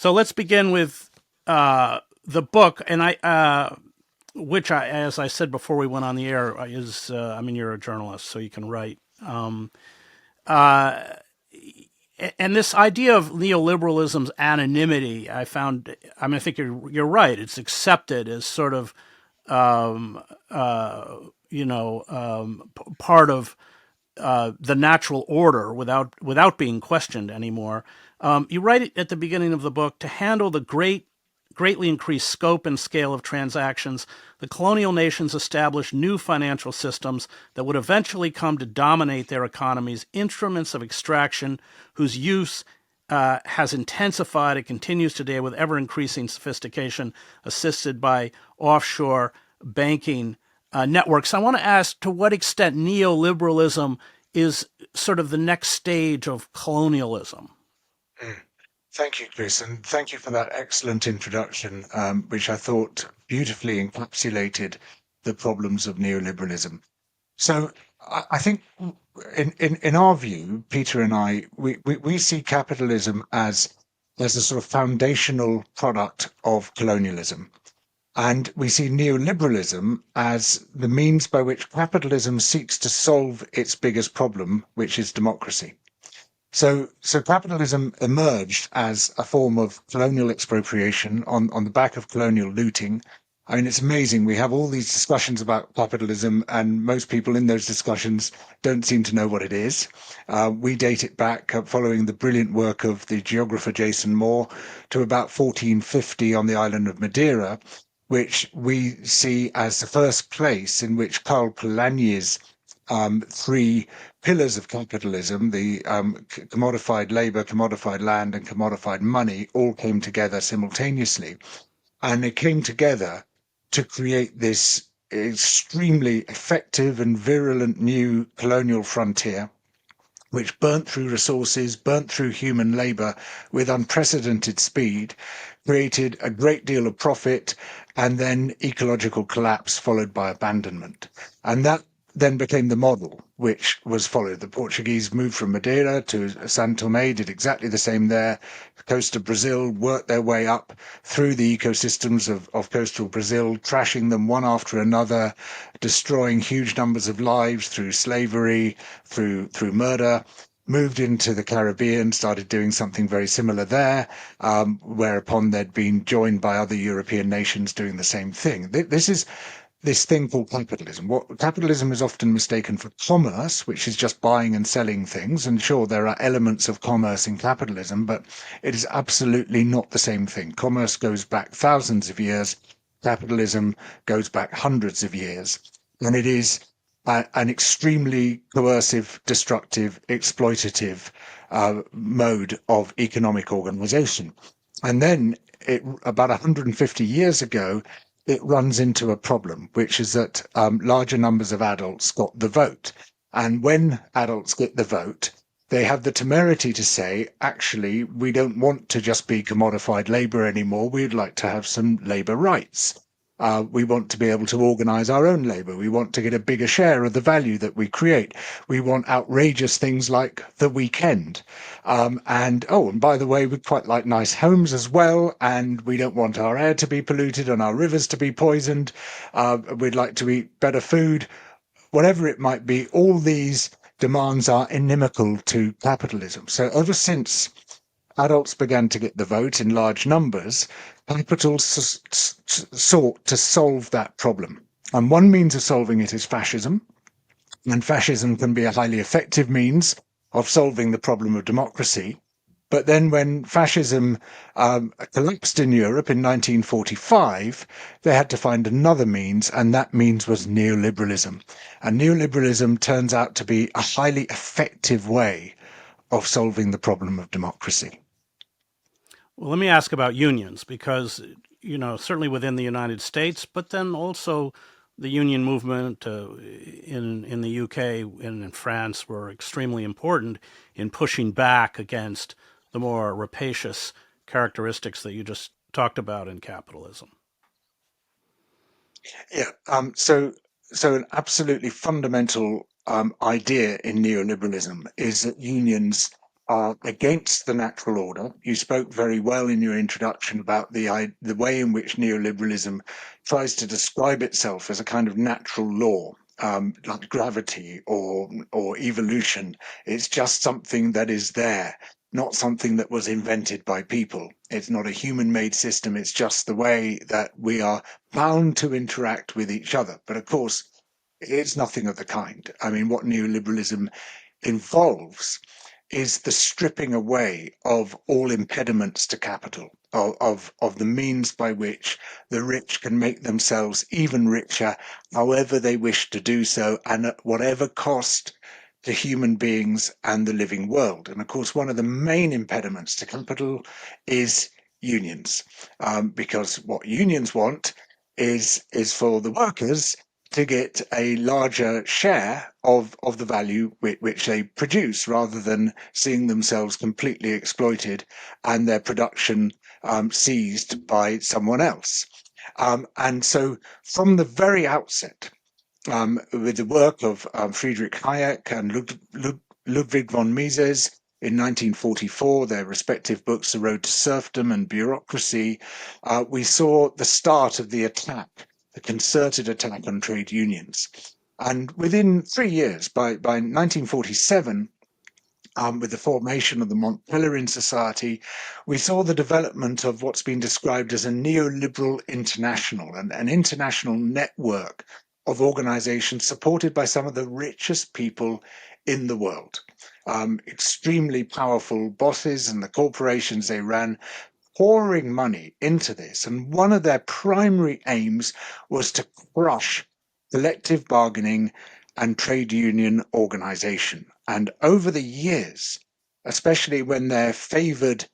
So let's begin with the book, and which as I said before we went on the air, is I mean, you're a journalist, so you can write. Uh, and this idea of neoliberalism's anonymity, I found. I mean, I think you're right. It's accepted as sort of um, uh, part of the natural order without being questioned anymore. You write at the beginning of the book, to handle the greatly increased scope and scale of transactions, the colonial nations established new financial systems that would eventually come to dominate their economies, instruments of extraction whose use has intensified and continues today with ever increasing sophistication, assisted by offshore banking networks. I want to ask, to what extent neoliberalism is sort of the next stage of colonialism? Mm. Thank you, Chris, and thank you for that excellent introduction, which I thought beautifully encapsulated the problems of neoliberalism. So I think in our view, Peter and I, we see capitalism as a sort of foundational product of colonialism. And we see neoliberalism as the means by which capitalism seeks to solve its biggest problem, which is democracy. So capitalism emerged as a form of colonial expropriation on the back of colonial looting. I mean, it's amazing. We have all these discussions about capitalism, and most people in those discussions don't seem to know what it is. We date it back, following the brilliant work of the geographer Jason Moore, to about 1450 on the island of Madeira, which we see as the first place in which Karl Polanyi's three pillars of capitalism, the commodified labor, commodified land, and commodified money, all came together simultaneously. And they came together to create this extremely effective and virulent new colonial frontier, which burnt through resources, burnt through human labor with unprecedented speed, created a great deal of profit, and then ecological collapse followed by abandonment. And that then became the model which was followed. The Portuguese moved from Madeira to San Tome, did exactly the same there. The coast of Brazil worked their way up through the ecosystems of coastal Brazil, trashing them one after another, destroying huge numbers of lives through slavery, through murder. Moved into the Caribbean, started doing something very similar there, whereupon they'd been joined by other European nations doing the same thing. This is this thing called capitalism. What capitalism is often mistaken for commerce, which is just buying and selling things. And sure, there are elements of commerce in capitalism, but it is absolutely not the same thing. Commerce goes back thousands of years. Capitalism goes back hundreds of years. And it is an extremely coercive, destructive, exploitative mode of economic organization. And then about 150 years ago, it runs into a problem, which is that larger numbers of adults got the vote. And when adults get the vote, they have the temerity to say, actually, we don't want to just be commodified labor anymore. We'd like to have some labor rights. We want to be able to organize our own labor. We want to get a bigger share of the value that we create. We want outrageous things like the weekend. And by the way, we quite like nice homes as well. And we don't want our air to be polluted and our rivers to be poisoned. We'd like to eat better food, whatever it might be. All these demands are inimical to capitalism. So ever since adults began to get the vote in large numbers, capital sought to solve that problem. And one means of solving it is fascism. And fascism can be a highly effective means of solving the problem of democracy. But then when fascism collapsed in Europe in 1945, they had to find another means, and that means was neoliberalism. And neoliberalism turns out to be a highly effective way of solving the problem of democracy. Well, let me ask about unions, because certainly within the United States, but then also the union movement in the UK and in France were extremely important in pushing back against the more rapacious characteristics that you just talked about in capitalism. Yeah. So an absolutely fundamental idea in neoliberalism is that unions are against the natural order. You spoke very well in your introduction about the way in which neoliberalism tries to describe itself as a kind of natural law, like gravity or evolution. It's just something that is there, not something that was invented by people. It's not a human-made system. It's just the way that we are bound to interact with each other. But of course, it's nothing of the kind. I mean, what neoliberalism involves is the stripping away of all impediments to capital, of the means by which the rich can make themselves even richer, however they wish to do so, and at whatever cost to human beings and the living world. And of course, one of the main impediments to capital is unions, because what unions want is for the workers to get a larger share of the value which they produce, rather than seeing themselves completely exploited and their production seized by someone else. And so from the very outset, with the work of Friedrich Hayek and Ludwig von Mises in 1944, their respective books, The Road to Serfdom and Bureaucracy, we saw the start of the attack, the concerted attack on trade unions. And within 3 years, by 1947, with the formation of the Mont Pelerin Society, we saw the development of what's been described as a neoliberal international, an international network of organizations supported by some of the richest people in the world. Extremely powerful bosses and the corporations they ran, pouring money into this. And one of their primary aims was to crush collective bargaining and trade union organization. And over the years, especially when their favored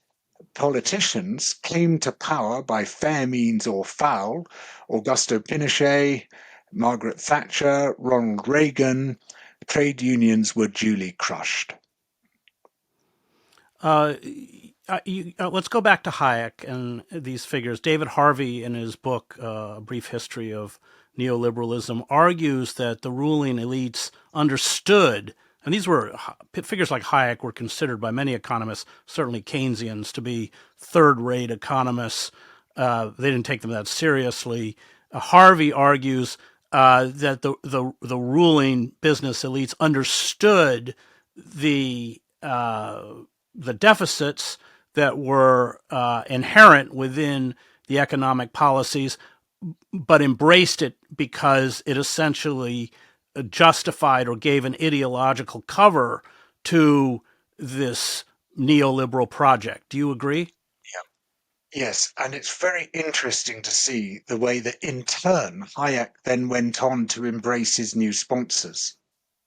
politicians came to power by fair means or foul, Augusto Pinochet, Margaret Thatcher, Ronald Reagan, trade unions were duly crushed. Let's go back to Hayek and these figures. David Harvey, in his book, A Brief History of Neoliberalism, argues that the ruling elites understood, and these were figures like Hayek were considered by many economists, certainly Keynesians, to be third-rate economists. They didn't take them that seriously. Harvey argues that the ruling business elites understood the deficits that were inherent within the economic policies, but embraced it because it essentially justified or gave an ideological cover to this neoliberal project. Do you agree? Yes, and it's very interesting to see the way that in turn Hayek then went on to embrace his new sponsors.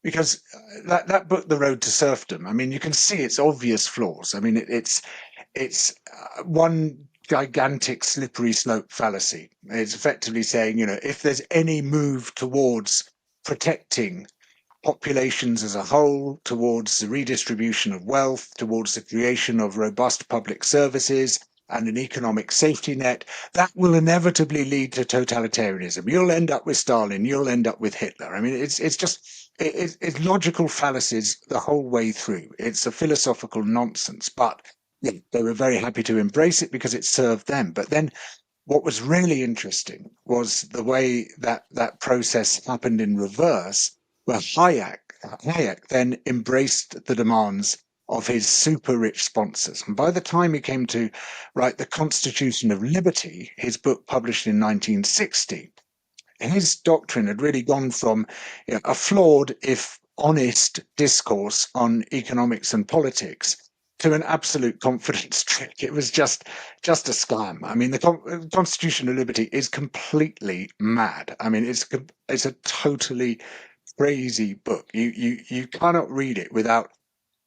Because that book, The Road to Serfdom, I mean, you can see its obvious flaws. I mean, it's one gigantic slippery slope fallacy. It's effectively saying, if there's any move towards protecting populations as a whole, towards the redistribution of wealth, towards the creation of robust public services and an economic safety net, that will inevitably lead to totalitarianism. You'll end up with Stalin, you'll end up with Hitler. I mean, it's logical fallacies the whole way through. It's a philosophical nonsense, but yeah, they were very happy to embrace it because it served them. But then what was really interesting was the way that process happened in reverse, where Hayek then embraced the demands of his super rich sponsors. And by the time he came to write The Constitution of Liberty, his book published in 1960, his doctrine had really gone from a flawed, if honest, discourse on economics and politics to an absolute confidence trick. It was just a scam. I mean, the Constitution of Liberty is completely mad. I mean, it's a totally crazy book. You cannot read it without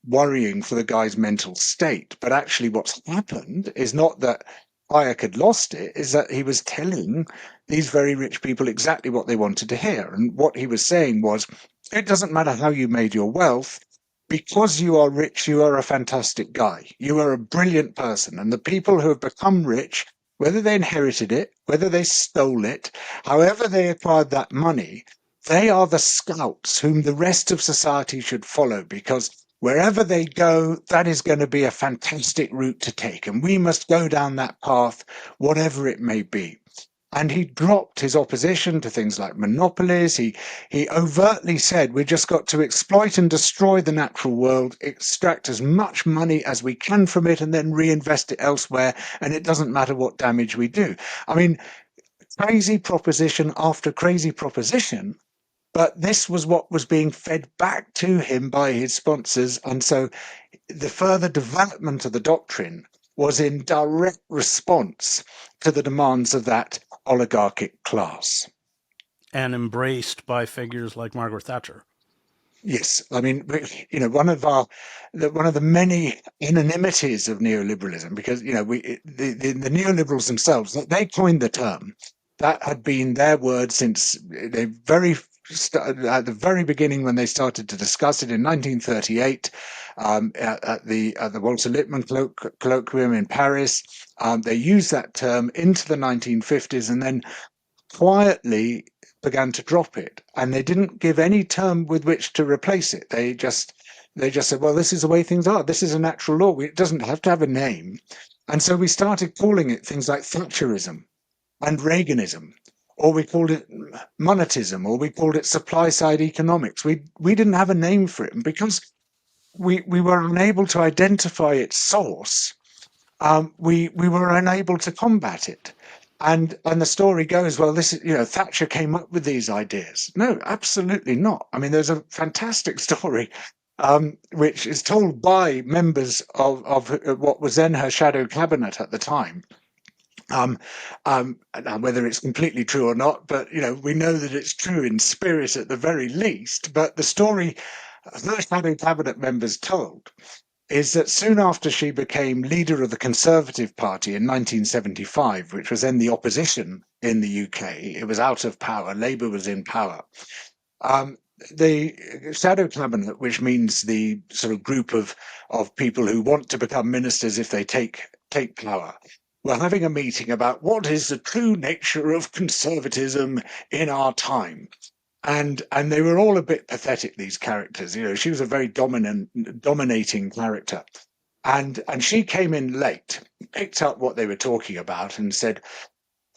worrying for the guy's mental state. But actually what's happened is not that Hayek had lost it, is that he was telling these very rich people exactly what they wanted to hear. And what he was saying was, it doesn't matter how you made your wealth, because you are rich, you are a fantastic guy. You are a brilliant person. And the people who have become rich, whether they inherited it, whether they stole it, however they acquired that money, they are the scouts whom the rest of society should follow, because Wherever they go, that is going to be a fantastic route to take, and we must go down that path, whatever it may be. And he dropped his opposition to things like monopolies. He overtly said we just got to exploit and destroy the natural world, extract as much money as we can from it, and then reinvest it elsewhere. And it doesn't matter what damage we do. I mean, crazy proposition after crazy proposition. But this was what was being fed back to him by his sponsors. And so the further development of the doctrine was in direct response to the demands of that oligarchic class. And embraced by figures like Margaret Thatcher. Yes, I mean, one of the many anonymities of neoliberalism, because the neoliberals themselves, they coined the term. That had been their word since at the very beginning when they started to discuss it in 1938 at the Walter Lippmann colloquium in Paris. They used that term into the 1950s and then quietly began to drop it, and they didn't give any term with which to replace it. They just said, well, this is the way things are. This is a natural law. It doesn't have to have a name. And so we started calling it things like Thatcherism and Reaganism, or we called it monetism, or we called it supply side economics. We didn't have a name for it. And because we were unable to identify its source, we were unable to combat it. And the story goes, well, this is, Thatcher came up with these ideas. No, absolutely not. I mean, there's a fantastic story which is told by members of what was then her shadow cabinet at the time. Whether it's completely true or not, but we know that it's true in spirit at the very least. But the story the shadow cabinet members told is that soon after she became leader of the Conservative Party in 1975, which was then the opposition in the UK, it was out of power, Labour was in power. The shadow cabinet, which means the sort of group of people who want to become ministers if they take power, were having a meeting about what is the true nature of conservatism in our time. And they were all a bit pathetic, these characters. She was a very dominating character. And she came in late, picked up what they were talking about and said,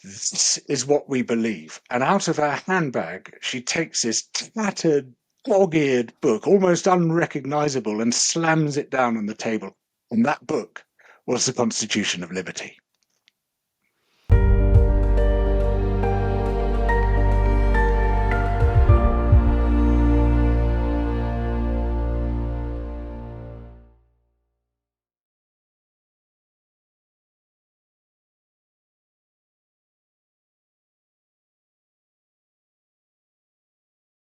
this is what we believe. And out of her handbag, she takes this tattered, dog-eared book, almost unrecognizable, and slams it down on the table. And that book was the Constitution of Liberty.